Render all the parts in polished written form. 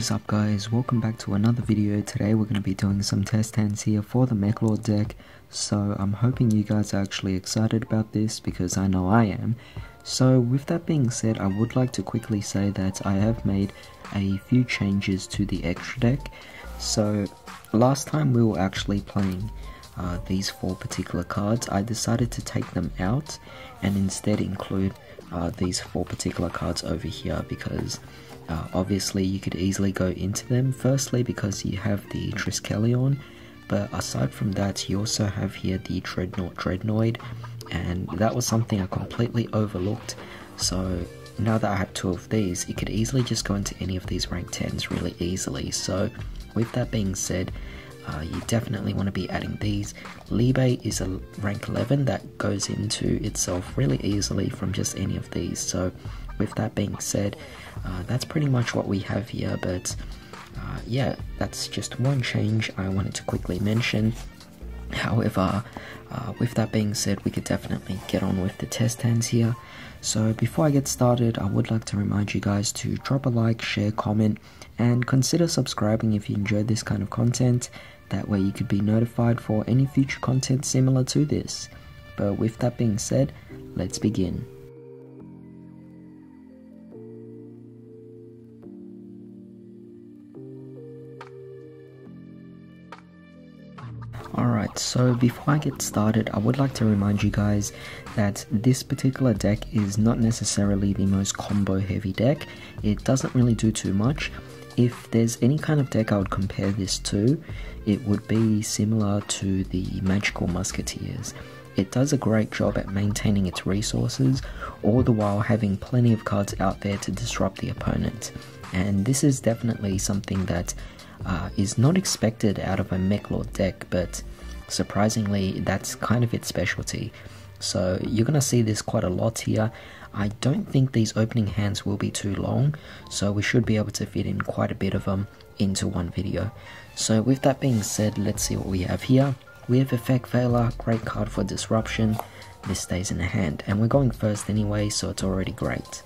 is up guys, welcome back to another video. Today we're going to be doing some test hands here for the Meklord deck. So I'm hoping you guys are actually excited about this because I know I am. So with that being said, I would like to quickly say that I have made a few changes to the extra deck. So last time we were actually playing these four particular cards. I decided to take them out and instead include these four particular cards over here because obviously you could easily go into them. Firstly because you have the Triskelion, but aside from that you also have here the Dreadnought, and that was something I completely overlooked. So now that I have two of these, you could easily just go into any of these rank 10s really easily. So with that being said, you definitely want to be adding these. Libe is a rank 11 that goes into itself really easily from just any of these. So with that being said, that's pretty much what we have here, but yeah, that's just one change I wanted to quickly mention. However, with that being said, we could definitely get on with the test hands here. So before I get started, I would like to remind you guys to drop a like, share, comment, and consider subscribing if you enjoyed this kind of content. That way you could be notified for any future content similar to this. But with that being said, let's begin. Alright, so before I get started, I would like to remind you guys that this particular deck is not necessarily the most combo heavy deck. It doesn't really do too much. If there's any kind of deck I would compare this to, it would be similar to the Magical Musketeers. It does a great job at maintaining its resources, all the while having plenty of cards out there to disrupt the opponent. And this is definitely something that is not expected out of a Meklord deck, but surprisingly that's kind of its specialty. So you're going to see this quite a lot here. I don't think these opening hands will be too long, so we should be able to fit in quite a bit of them into one video. So with that being said, let's see what we have here. We have Effect Veiler, great card for disruption. This stays in the hand, and we're going first anyway, so it's already great.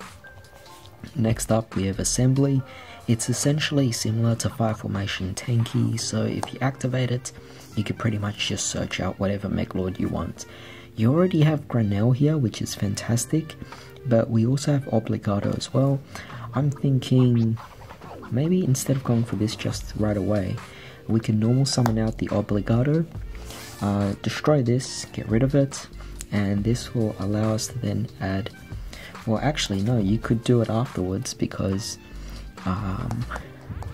Next up we have Assembly. It's essentially similar to Fire Formation Tanky, so if you activate it, you could pretty much just search out whatever Meklord you want. You already have Granell here, which is fantastic, but we also have Obligato as well. I'm thinking maybe instead of going for this just right away, we can normal summon out the Obligato, destroy this, get rid of it, and this will allow us to then add, well actually no, you could do it afterwards because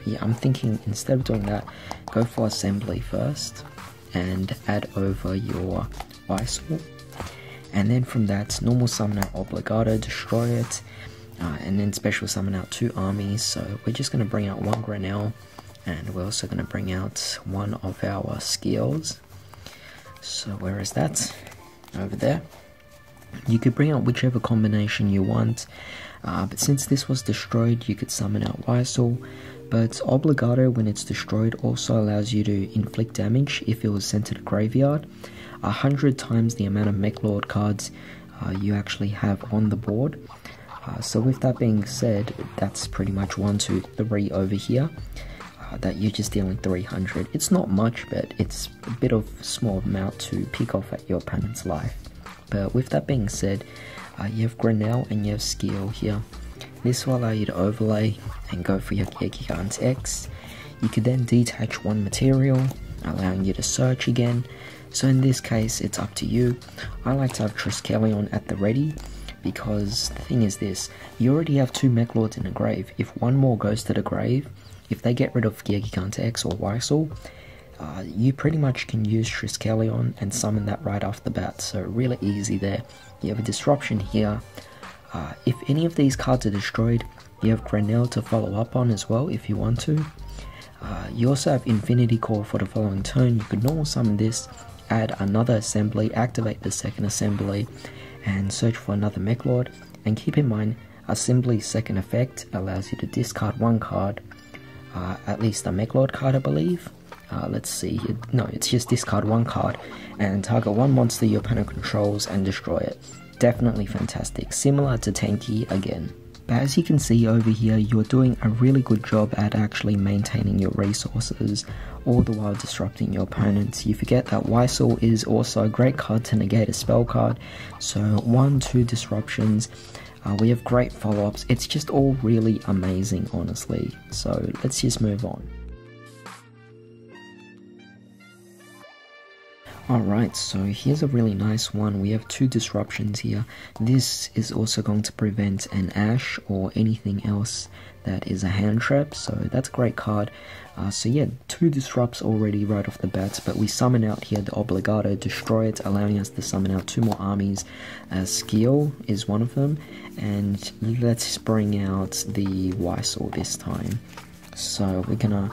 yeah, I'm thinking instead of doing that, go for Assembly first and add over your Icesaw, and then from that normal summon out Obligato, destroy it, and then special summon out two armies. So we're just going to bring out one Granell, and we're also going to bring out one of our skills. So where is that? Over there. You could bring out whichever combination you want, but since this was destroyed you could summon out Icesaw. But Obligato, when it's destroyed, also allows you to inflict damage if it was sent to the graveyard. 100 times the amount of Meklord cards you actually have on the board. So with that being said, that's pretty much 1, 2, 3 over here. That you're just dealing 300. It's not much, but it's a bit of small amount to pick off at your opponent's life. But with that being said, you have Granell and you have Skill here. This will allow you to overlay and go for your Gigant X. You could then detach one material, allowing you to search again. So in this case, it's up to you. I like to have Triskelion at the ready, because the thing is this, you already have two Meklords in a grave. If one more goes to the grave, if they get rid of Gigant X or Icesaw, you pretty much can use Triskelion and summon that right off the bat, so really easy there. You have a disruption here. If any of these cards are destroyed, you have Granell to follow up on as well if you want to. You also have Infinity Core for the following turn. You could normal summon this, add another Assembly, activate the second Assembly, and search for another Meklord. And keep in mind, Assembly's second effect allows you to discard one card, at least a Meklord card I believe. Let's see, no, it's just discard one card and target one monster your opponent controls and destroy it. Definitely fantastic, similar to Tanky again. But as you can see over here, you're doing a really good job at actually maintaining your resources, all the while disrupting your opponents. You forget that Yugioh is also a great card to negate a spell card, so 1-2 disruptions. We have great follow-ups. It's just all really amazing, honestly. So let's just move on. Alright, so here's a really nice one. We have 2 disruptions here. This is also going to prevent an Ash or anything else that is a hand trap, so that's a great card. So yeah, 2 disrupts already right off the bat, but we summon out here the Obligado, destroy it, allowing us to summon out 2 more armies. Yugioh is one of them, and let's bring out the Yugioh this time. So we're gonna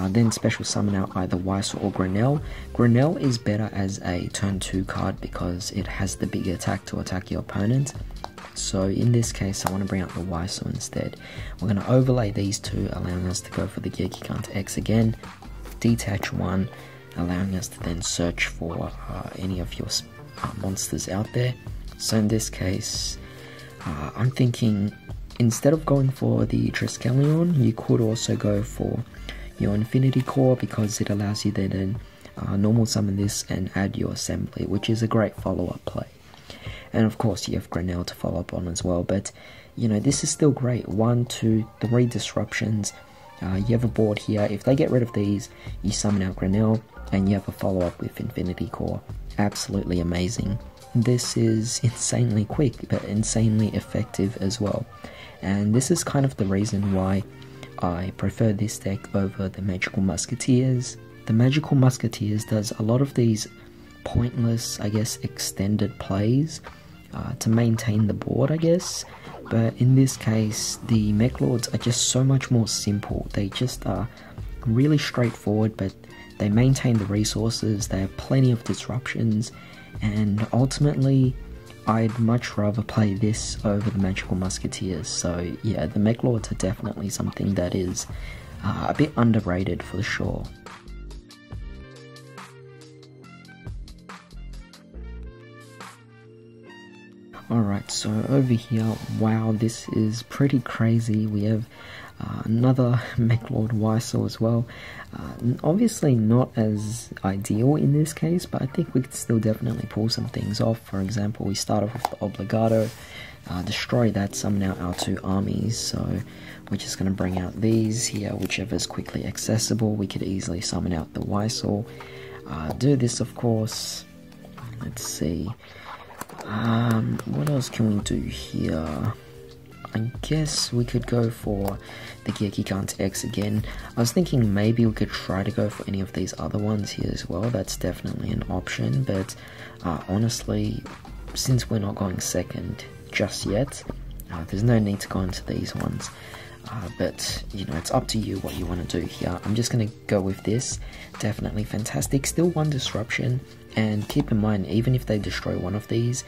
then special summon out either Yugioh or Grenell. Grenell is better as a turn 2 card because it has the big attack to attack your opponent. So in this case, I want to bring out the Yugioh instead. We're going to overlay these 2, allowing us to go for the Yugioh X again. Detach 1, allowing us to then search for any of your monsters out there. So in this case, I'm thinking instead of going for the Triskelion, you could also go for your Infinity Core, because it allows you to then normal summon this and add your assembly, which is a great follow-up play. And of course you have Grenell to follow up on as well, but you know, this is still great. 1, 2, 3 disruptions. You have a board here. If they get rid of these, you summon out Grenell and you have a follow-up with Infinity Core. Absolutely amazing. This is insanely quick but insanely effective as well, and this is kind of the reason why I prefer this deck over the Magical Musketeers. The Magical Musketeers does a lot of these pointless, I guess, extended plays to maintain the board, I guess. But in this case, the Meklords are just so much more simple. They just are really straightforward, but they maintain the resources, they have plenty of disruptions, and ultimately I'd much rather play this over the Magical Musketeers. So yeah, the Meklords are definitely something that is a bit underrated for sure. Alright, so over here, wow, this is pretty crazy. We have another Meklord Yugioh as well. Obviously not as ideal in this case, but I think we could still definitely pull some things off. For example, we start off with the Obligado, destroy that, summon out our 2 armies. So we're just going to bring out these here, whichever is quickly accessible. We could easily summon out the Yugioh. Do this, of course. Let's see. What else can we do here? I guess we could go for the Yugioh X again. I was thinking maybe we could try to go for any of these other ones here as well. That's definitely an option, but honestly, since we're not going second just yet, there's no need to go into these ones. But you know, it's up to you what you want to do here. I'm just going to go with this. Definitely fantastic. Still 1 disruption, and keep in mind, even if they destroy one of these,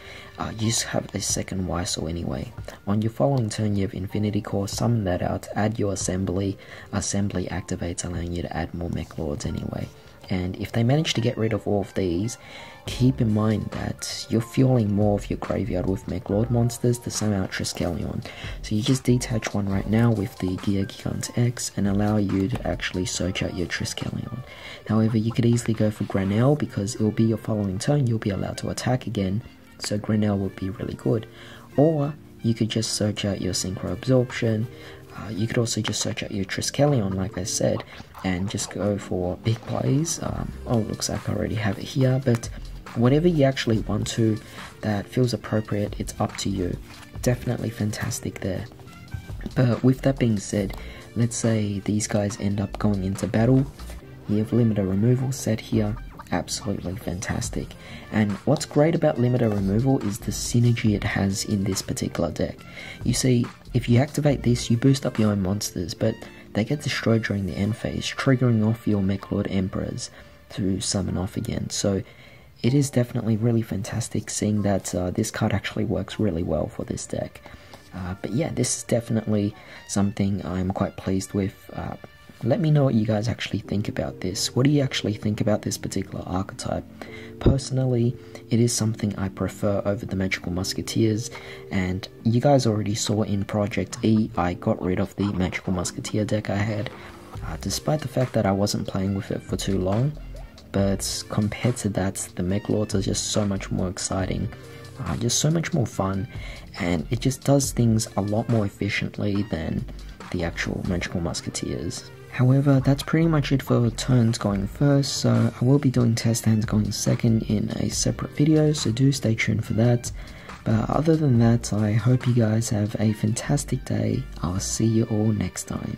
you just have a second Yugioh anyway. On your following turn, you have Infinity Core, summon that out, add your assembly. Assembly activates, allowing you to add more Meklords anyway. And if they manage to get rid of all of these, keep in mind that you're fueling more of your graveyard with Meklord monsters to summon out Triskelion. So you just detach 1 right now with the Yugioh X and allow you to actually search out your Triskelion. However, you could easily go for Grenell because it will be your following turn, you'll be allowed to attack again, so Grenell would be really good. Or you could just search out your Synchro Absorption. You could also just search out your Triskelion, like I said, and just go for big plays. Oh, looks like I already have it here, but whatever you actually want to that feels appropriate, it's up to you. Definitely fantastic there. But with that being said, let's say these guys end up going into battle. You have limiter removal set here. Absolutely fantastic. And what's great about limiter removal is the synergy it has in this particular deck. You see, if you activate this, you boost up your own monsters, but they get destroyed during the end phase, triggering off your Meklord Emperors to summon off again. So it is definitely really fantastic seeing that this card actually works really well for this deck. But yeah, this is definitely something I'm quite pleased with. Let me know what you guys actually think about this. What do you actually think about this particular archetype? Personally, it is something I prefer over the Magical Musketeers, and you guys already saw in Project E, I got rid of the Magical Musketeer deck I had, despite the fact that I wasn't playing with it for too long. But compared to that, the Meklords are just so much more exciting, just so much more fun, and it just does things a lot more efficiently than the actual Magical Musketeers. However, that's pretty much it for turns going first, so I will be doing test hands going second in a separate video, so do stay tuned for that. But other than that, I hope you guys have a fantastic day. I'll see you all next time.